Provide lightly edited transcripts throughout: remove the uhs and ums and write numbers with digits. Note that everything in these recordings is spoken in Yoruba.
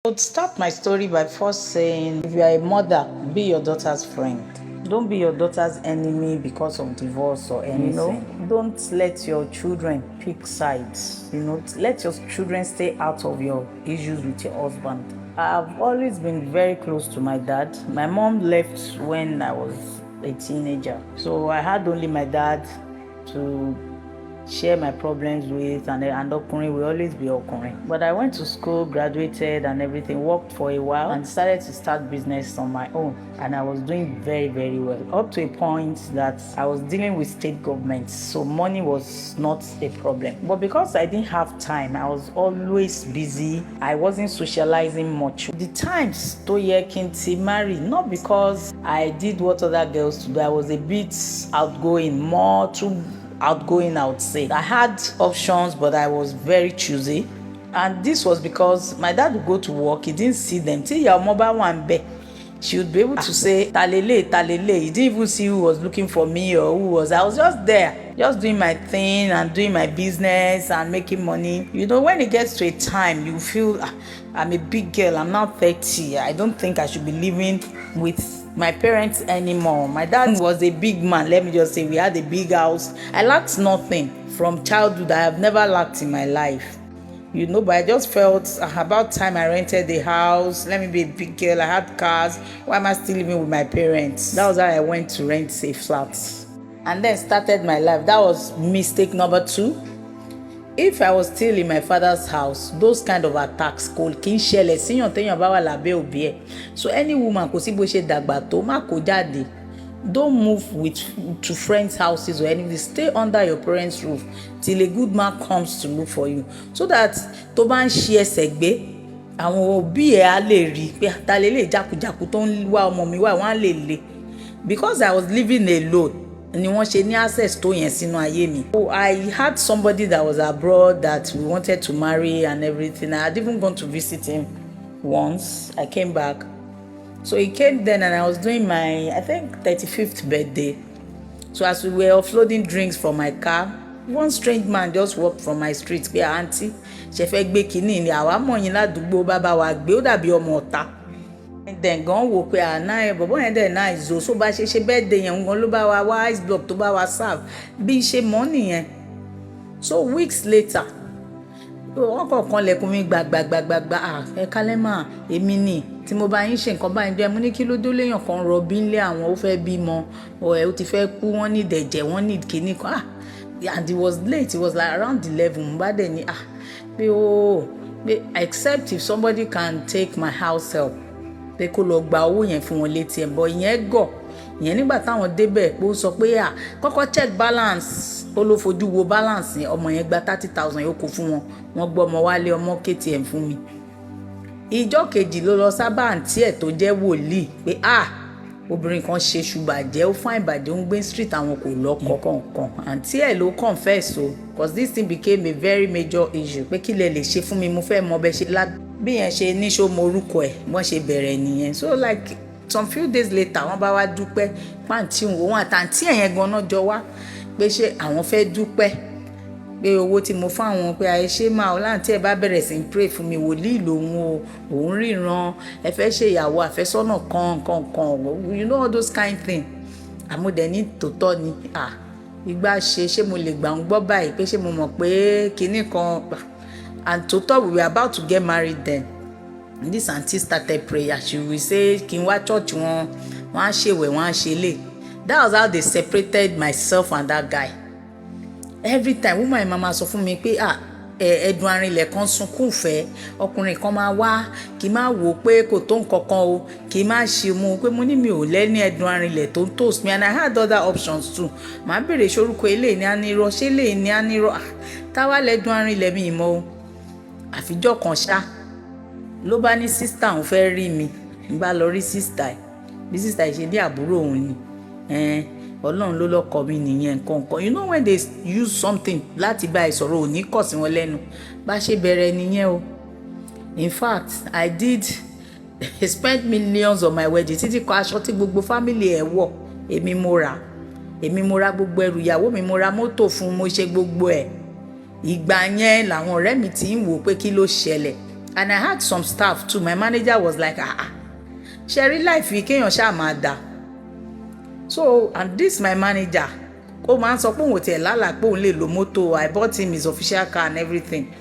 I would start my story by first saying, if you are a mother, be your daughter's friend. Don't be your daughter's enemy because of divorce or anything. Don't let your children pick sides. Let your children stay out of your issues with your husband. I've always been very close to my dad. My mom left when I was a teenager, so I had only my dad to share my problems with, and ọkùnrin will always be ọkùnrin. But I went to school, graduated and everything, worked for a while and decided to start business on my own, and I was doing very, very well, up to a point that I was dealing with state government, so money was not a problem. But because I didn't have time, I was always busy, I wasn't socializing much. The times tó yẹ kí n ti marry, not because I did what other girls do, I was a bit outgoing, more too outgoing, I would say. I had options, but I was very choosy, and this was because my dad would go to work, he didn't see them till your mobile one be. She would be able to say talele. He didn't even see who was looking for me or who was. I was just there, just doing my thing and doing my business and making money. When it gets to a time you feel I'm a big girl, I'm now 30, I don't think I should be living with my parents anymore. My dad was a big man, let me just say. We had a big house. I lacked nothing from childhood. I have never lacked in my life, but I just felt about time I rented the house. Let me be a big girl, I had cars, why am I still living with my parents? That was how I went to rent a flat and then started my life. That was mistake number 2. If I was still in my father's house, those kind of attacks kò kí ń ṣẹlẹ̀ síyàn téèyàn bá wà lábẹ́ òbí ẹ̀. So any woman, kò sí bó ṣe dàgbà tó, má kó jáde. Don't move to friends' houses or anything. Stay under your parents' roof till a good man comes to look for you, so that tó bá ń ṣe ẹsẹ̀ gbé, àwọn òbí ẹ̀ á lè rí pé ta lélẹ̀ jákujàku tó ń wá ọmọ mi wá, wọ́n á lè lé. Because I was living alone, ni wọ́n ṣe ní access tó yẹn sínú ayé mi. So I had somebody that was abroad that we wanted to marry and everything. I had even gone to visit him once. I came back. So he came then, and I was doing my, I think, 35th birthday. So as we were offloading drinks from my car, one strange man just walked from my street. Pé aunty, ṣe fẹ́ gbé kinní ni, àwa mọ̀ yín ládùúgbò, bàbá wa gbé, ó dàbí ọmọ ọ̀tá. Then gan wò pé àná bọ̀bọ̀ yẹn dẹ̀ náà ìzò, so bá ṣe birthday yẹn gan ló bá wa wá ice block tó bá wa serve bí ṣe mọ́ nìyẹn. So weeks later, wọ́n kọ̀ọ̀kan lẹ̀kùn mi gbàgbàgbàgbà, ẹ kálẹ́ mà, èmi ni tí mo bá yín ṣe nǹkan báyìí dé, mo ní kí ló dé léèyàn kan rọbí ńlé àwọn, ó fẹ́ bímọ, ó ti fẹ́ kú, wọ́n ní ìdẹ̀jẹ̀, wọ́n ní kinní kan. And it was late, it was like around 11. Mo bá dẹ̀ ní pé except if somebody can take my house help, pé kó lọ gba owó yẹn fún wọn létí ẹ̀. Bọ̀ ìyẹn gọ̀, ìyẹn nígbà táwọn débẹ̀ pé ó sọ pé kọ́kọ́ check balance, ó ló fojú wo balance yẹn, ọmọ yẹn gba 30,000 yóò kó fún wọn, wọ́n gbọ́ ọmọ wálé, ọmọ KTM fún mi. Ìjọ́ kejì ló lọ sábà àǹtí ẹ̀ tó jẹ́ wòlíì pé obìnrin kan ṣe ṣùbàjẹ́, ó fún ìbàdí, ó ń gbé street, àwọn kò lọ́kọ kankan. Àǹtí ẹ̀ ló confess o, because this thing became a very major issue. Pé kí lẹ lè ṣe fún mi, mo fẹ́ mọ bẹ́ẹ̀ ṣe bí yẹn ṣe ní ṣó mo orúkọ ẹ̀, wọ́n ṣe bẹ̀rẹ̀ nìyẹn. So like some few days later, wọ́n bá wá dúpẹ́ pàǹtí òun àtàǹtí ẹ̀yẹn gan-an jọ wá pé ṣé àwọn fẹ́ dúpẹ́ pé owó tí mo fún àwọn, pé àìṣe máa ọ láǹtí ẹ̀ bá bẹ̀rẹ̀ sí pray fún mi, wòlíì lòun o, òun ríran, ẹ fẹ́ ṣe ìyàwó àfẹ́sọ́nà kan, all those kind thing. Àmúdẹ̀ ní tòótọ́ ni ìgbà ṣé mo lè gbà ń gbọ́ báyìí, pé ṣé mo mọ̀ pé kinní kan. And tòótọ́, we were about to get married then. And this auntie started prayer. She will say kí n wá church wọn á ṣèwẹ̀, wọ́n á ṣe lè. That was how they separated myself and that guy. Every time woman mama sọ fún mi pé ẹ̀dùn arinlẹ̀ kan sunkún fẹ́, ọkùnrin kan máa wá, kì í máa wò pé kò tó nǹkan kan o, kì í máa ṣe mu, pé mo ní mi ò lẹ́ni ẹ̀dùn arinlẹ̀ tó ń toast me, and I had other options too. Màá bèrè ṣorúkọ eléyìí ní anírọ̀, ṣé eléyìí ní anírọ̀, táwa lẹ́dùn arinlẹ̀ mi ìmọ̀ o. Àfijọ́ kan ṣá ló bá ní sister òun fẹ́ rí mi, n bá lọ rí sister ẹ̀, bí sister ẹ̀ ṣe ní àbúrò òun ni, Ọlọ́run ló lọ́kọ mi nìyẹn nǹkan. When they use something láti bá ẹ sọ̀rọ̀, ò ní kọ̀ sí wọn lẹ́nu. Bá ṣe bẹ̀rẹ̀ nìyẹn o. In fact, I did spend millions on my wedding, títí kọ aṣọ tí gbogbo family ẹ̀ wọ̀, èmi mo ra gbogbo ẹrù ìyàwó mi, mo ra mọ́tò fún, mo ṣe gbogbo ẹ̀. Ìgbà yẹn làwọn ọ̀rẹ́ mi ti ń wò pé kí ló ṣẹlẹ̀. And I had some staff too. My manager was like, Sherry life we kéèyàn ṣáà máa dà. So, and this my manager, ó máa ń sọ pé òun ò tiẹ̀ lálàá pé òun lè lo mọ́tò. I bought him his official car and everything.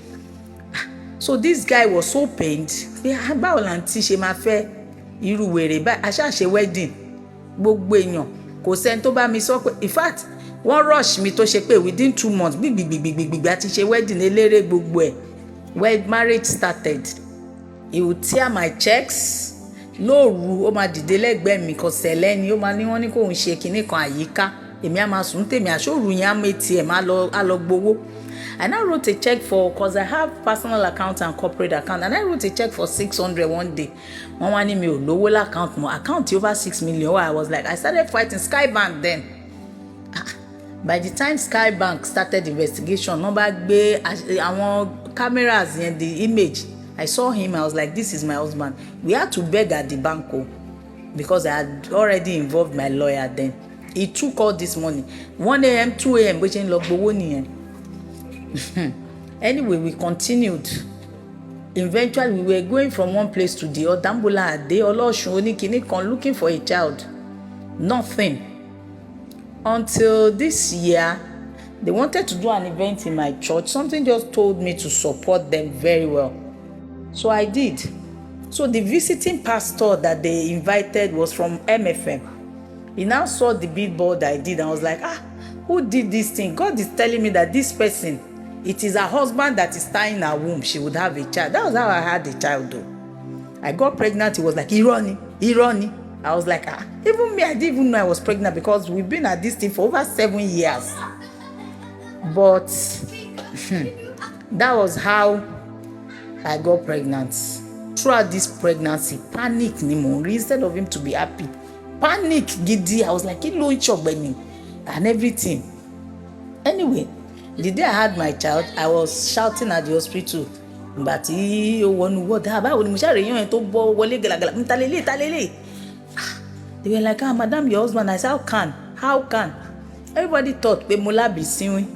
So this guy was so pained. Báwo làǹtí ṣe máa fẹ́ irú wèrè báyìí? A ṣáà ṣe wedding. Gbogbo èèyàn kò sẹ́ni tó bá mi sọ pé in fact wọ́n rush mi tó ṣe pé within 2 months gbìgbìgbìgbìgbì àti ṣe wedding eléré gbogbo ẹ̀. When marriage started, he would tear my checks. Lóòru ó máa dìde lẹ́gbẹ̀ẹ́ mi kan sẹ̀lẹ́ ni ó máa ní wọ́n ní kóun ṣe kinní kan àyíká. Èmi á máa sùn tèmi àṣòru yẹn á méjì ẹ̀ máa lọ gbowó. I now wrote a check for, because I have personal account and corporate account, and I wrote a check for 600 one day. Wọ́n wá ní mi ò lówó l'account mọ́, account over 6 million. I was like, I started fighting Skybank then. By the time Skybank started investigation, wọ́n bá gbé àwọn cameras yẹn, the image. I saw him, I was like, this is my husband. We had to beg at the bank because I had already involved my lawyer then. He took all this money. 1 a.m., 2 a.m., bó ṣe ń lọ gbowó nìyẹn. Anyway, we continued. Eventually, we were going from one place to the other. Dambola ADEOLATKS oníkíní kan looking for a child. Nothing. Until this year, they wanted to do an event in my church. Something just told me to support them very well. So I did. So the visiting pastor that they invited was from MFM. He now saw the billboard I did and was like, who did this thing? God is telling me that this person, it is her husband that is tying her womb. She would have a child. That was how I had a child though. I got pregnant. He was like, Ironi. I was like, even me, I didn't even know I was pregnant because we've been at this thing for over 7 years. But that was how I got pregnant. Throughout this pregnancy, panic ni mo rí instead of him to be happy. Panic gidi. I was like, and everything. Anyway, the day I had my child, I was shouting at the hospital. But they were like, madam, your husband. I said, how can? Everybody thought Mola be seen.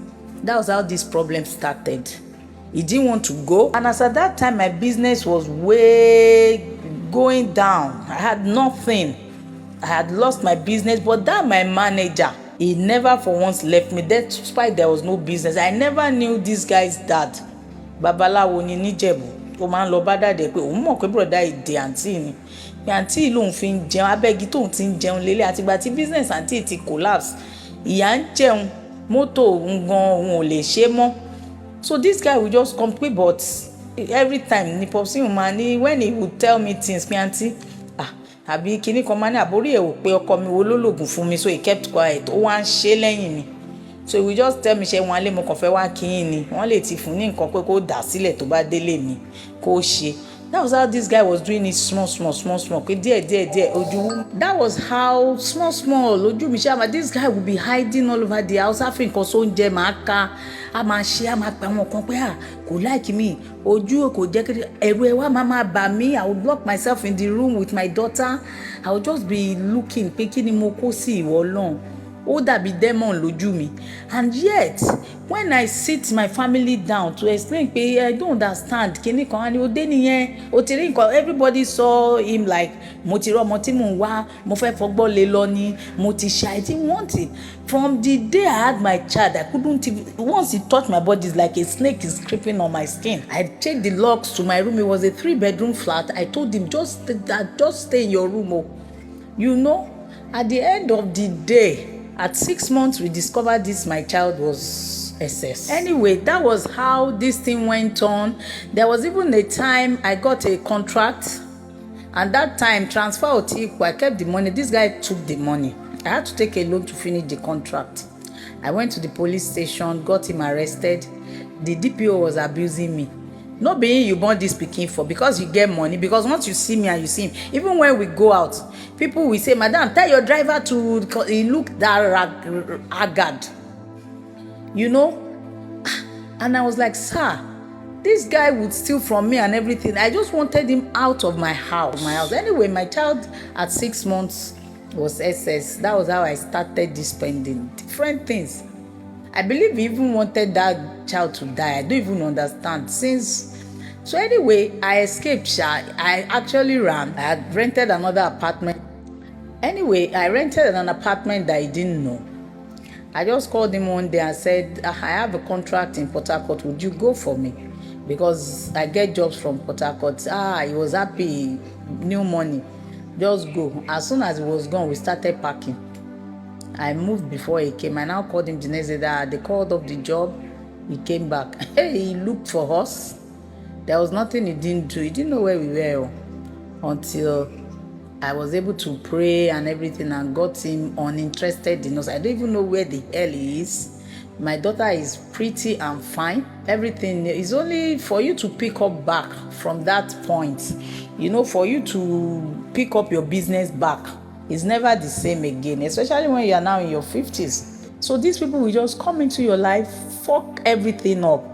That was how this problem started. He didn't want to go. And as at that time, my business was way going down. I had nothing. I had lost my business. But that my manager, he never for once left me. Despite there was no business. I never knew this guy's dad. Babalawo ni Níjẹ̀bú. Ó máa ń lọ bá dàdé pé òun mọ̀ pé brother ìdè àǹtí ni. Àǹtí lòun fi ń jẹun, abẹ́gi tóun ti ń jẹun lélẹ̀ àtìgbà tí business àǹtí ti collapse. Ìyá ń jẹun, mọ́tò òun gan òun ò lè ṣe mọ́. So this guy would just come quick, but every time ni popsi umani, when he would tell me things, me auntie, àbí kíní kan máa ní àbórí ẹ̀ ò pé ọkọ mi wo ló lògùn fún mi, so he kept quiet. Ó wá ń ṣe lẹ́yìn mi. So he would just tell me ṣe wọn alẹ́ mo kàn fẹ́ wá kí yín ni, wọ́n lè ti fún ní nǹkan pé kó dà sílẹ̀ tó bá délé mi kó ṣe. That was how this guy was doing it small. Pé díẹ̀ ojú. That was how small ojú mi ṣe àmà. This guy would be hiding all over the house. Àfi nǹkan so ń jẹ máa ká, a máa ṣe, a máa pa àwọn kan pé kò like me. Ojú kò jẹ́ kí ẹ̀rù ẹ̀ wá máa bà mí. I would lock myself in the room with my daughter. I would just be looking pé kí ni mo kó sí ìwọ Ọlọ́run. Ó dàbí demon lójú mi. And yet, when I sit my family down to explain pé I don't understand kíní kan ni ó dé nìyẹn, ó ti rí nǹkan, everybody saw him like mo ti rí ọmọ tí mò ń wá, mo fẹ́ fọgbọ́n lé lọ ni, mo ti ṣe, I didn't want it. From the day I had my child, I couldn't even, once he touched my body, it's like a snake is creeping on my skin. I checked the locks to my room. It was a 3-bedroom flat. I told him, just stay in your room. You know, at the end of the day, at 6 months, we discovered this, my child was SS. Anyway, that was how this thing went on. There was even a time I got a contract, and that time, transfer otiku, I kept the money. This guy took the money. I had to take a loan to finish the contract. I went to the police station, got him arrested. The DPO was abusing me. Not being you born this pikin for because you get money. Because once you see me and you see him, even when we go out, people will say, madam, tell your driver to, he look that haggard. You know? And I was like, sir, this guy would steal from me and everything. I just wanted him out of my house. Anyway, my child at 6 months was SS. That was how I started this spending different things. I believe he even wanted that child to die. I don't even understand. Since So anyway, I escaped. I actually ran. I had rented another apartment. Anyway, I rented an apartment that I didn't know. I just called him one day and said, I have a contract in Port Harcourt. Would you go for me? Because I get jobs from Port Harcourt. He was happy. New money. Just go. As soon as he was gone, we started packing. I moved before he came. I now called him the next day that they called up the job. He came back. He looked for us. There was nothing he didn't do. He didn't know where we were until I was able to pray and everything and got him uninterested in us. I don't even know where the hell he is. My daughter is pretty and fine. Everything is only for you to pick up back from that point. You know, for you to pick up your business back. It's never the same again, especially when you are now in your 50s. So these people will just come into your life, fuck everything up.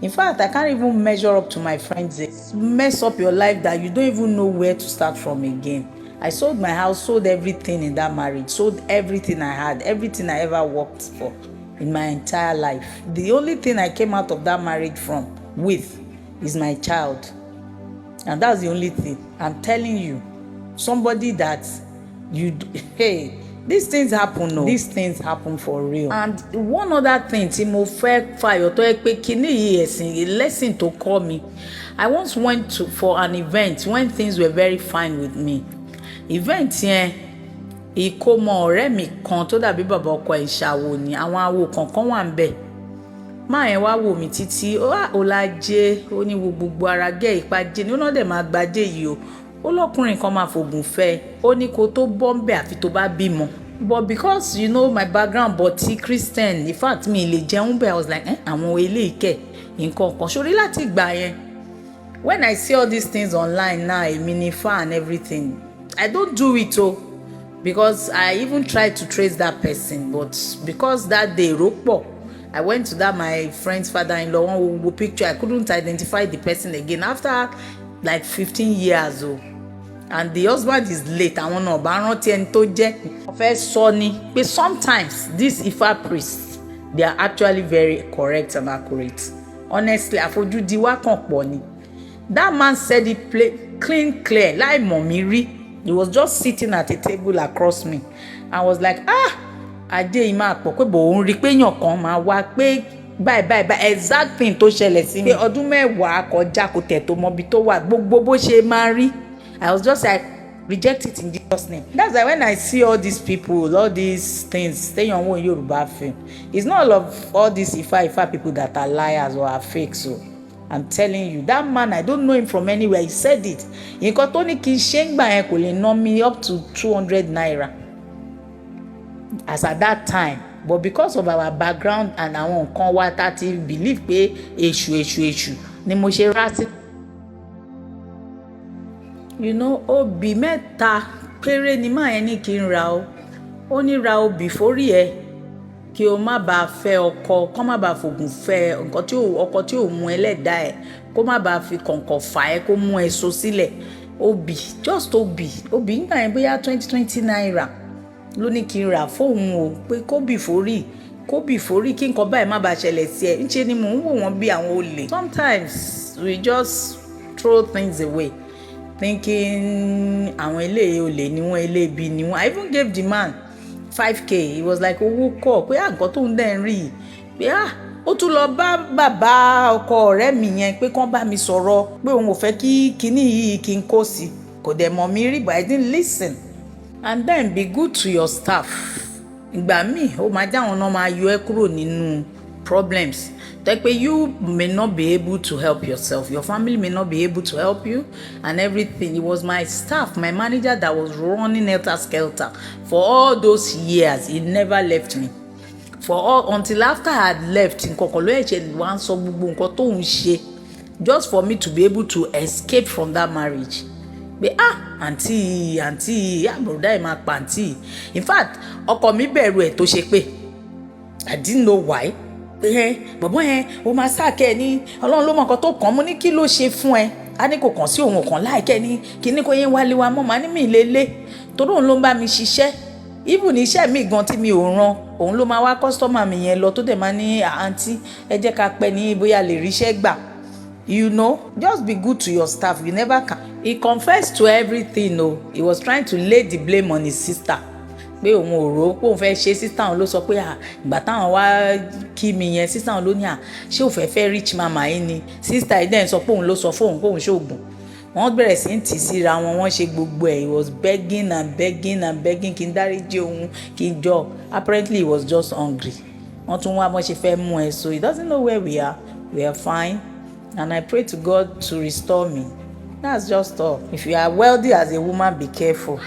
In fact, I can't even measure up to my friends. Mess up your life that you don't even know where to start from again. I sold my house, sold everything in that marriage, sold everything I had, everything I ever worked for in my entire life. The only thing I came out of that marriage with is my child. And that's the only thing. I'm telling you, somebody that these things happen. No, these things happen for real. And one other thing, Timo Fayo to a lesson to call me. I once went for an event when things were very fine with me. Event yẹn ìkómọ ọ̀rẹ́ mi kan tó dàbí bàbá ọkọ ìṣàwò ni àwọn awo kankan wà ń bẹ̀. Máa yẹn wá wò mí títí ó lájẹ́ ó ní gbogbo ara gẹ́ ìpàjẹ́ ni ó náà dẹ̀ máa gbajẹ́ yìí o. Ó lọ́kùnrin kan máa fògùn fẹ́ ó ní kó tó bọ́ ń bẹ̀ àfi tó bá bímọ. But because you know my background bọ̀tí Christian, in fact mi lè jẹun bẹ́ẹ̀. I was like àwọn eléyìí kẹ̀ nǹkan kan ṣorí láti ìgbà yẹn. When I see all these things online now, èmi ni fa and everything, I don't do it because I even tried to trace that person, but because that day ropo, I went to that my friend's father-in-law one picture. I couldn't identify the person again after like 15 years old. And the husband is late. I want to know rántí ẹni tó jẹ́. First Sonny, but sometimes these Ifa priests, they are actually very correct and accurate. Honestly, àfojúdi wa kàn pọ̀ ni. That man said it clean, clear, like mommy rí. He was just sitting at a table across me. I was like, ajé ìmọ̀ àpọ̀ pé bò ń rí pé èèyàn kan máa wá pé báyìí exact thing tó ṣẹlẹ̀ sí mi. Pé ọdún mẹ́wàá kọjá kò tẹ̀ tó mọbi tó wà gbogbo bó ṣe máa rí. I was just like, reject it in Jesus' name. That's why when I see all these people, all these things, stay on one Yoruba film. It's not all these Ifa people that are liars or are fake. So I'm telling you, that man, I don't know him from anywhere. He said it. Nǹkan tó ní kí n ṣe ń gbà yẹn kò lè ná mi up to 200 naira. As at that time. But because of our background and àwọn nǹkan wa tá ti believe pé èṣù ni mo ṣe rá sí. You know, obì mẹ́ta péré ni máa yẹn ní kí n ra o. Ó ní ra obì fórí ẹ kí o má bàa fẹ́ ọkọ, kó má bàa fògùn fẹ́ ọkọ tí ò mú ẹlẹ́dàá ẹ̀, kó má bàa fi kọ̀ǹkọ̀ fà ẹ́ kó mú ẹ so sílẹ̀. Obì, just obì nígbà yẹn bóyá 20 naira ló ní kí n rà fóun o pé kó bì fórí kí nǹkan báyìí má bàa ṣẹlẹ̀ sí ẹ. Ńṣe ni mò ń wò wọ́n bí àwọn olè. Sometimes we just throw things away thinking àwọn eléyìí olè ni wọ́n eléèbí ni wọ́n. I even gave the man 5k. He was like owó kọ̀ pé nǹkan tó ń dẹ̀ ń rí pé ó tún lọ bá bàbá ọkọ ọ̀rẹ́ mi yẹn pé kán bá mi sọ̀rọ̀ pé òun ò fẹ́ kí kinní yìí kí n kó sí. Kò dẹ̀ mọ̀ mí rí, but I didn't listen. And then be good to your staff. Ìgbà míì ó máa jáwọn náà máa yọ ẹ́ kúrò nínú problems. Like you may not be able to help yourself. Your family may not be able to help you and everything. It was my staff, my manager that was running helter-skelter for all those years. He never left me. Until after I had left, just for me to be able to escape from that marriage. But auntie, brother, my auntie. In fact, ọkọ mi bẹ̀rù ẹ̀ tó ṣe pé I didn't know why. Bàbá yẹn ó máa sáàkẹ́ ní Ọlọ́run ló mọ nǹkan tó kàn mú ní kí ló ṣe fún ẹ. A ní kò kàn sí òun kan láìkẹ́ ní kíní kó yẹn wálé wa mọ́ màá ní mi lélẹ̀ torí òun ló ń bá mi ṣiṣẹ́. Even iṣẹ́ mi gan tí mi ò ràn òun ló máa wá kọ́sítọ́mà mi yẹn lọ tó dẹ̀ máa ní àǹtí ẹ jẹ́ ká pẹ́ ní bóyá lè ríṣẹ́ gbà. You know, just be good to your staff. You never can. He confessed to everything. No, he was trying to lay the blame on his sister. Pé òun ò rò pé òun fẹ́ ṣe, sister òun ló sọ pé ìgbà táwọn wá kí mi yẹn, sister òun ló ní ṣé ò fẹ́ rich mama yìí ni, sister yìí dẹ́n sọ pé òun ló sọ fóun pé òun ṣoògùn. Wọ́n bẹ̀rẹ̀ sí ń tì síra wọn, wọ́n ṣe gbogbo ẹ̀. He was begging and begging and begging kí n dáríjì òun, kí n jọ. Apparently he was just hungry. Wọ́n tún wá bọ́n ṣe fẹ́ mú ẹ, so he doesn't know where we are. We are fine, and I pray to God to restore me. That's just all. If you are wealthy as a woman, be careful.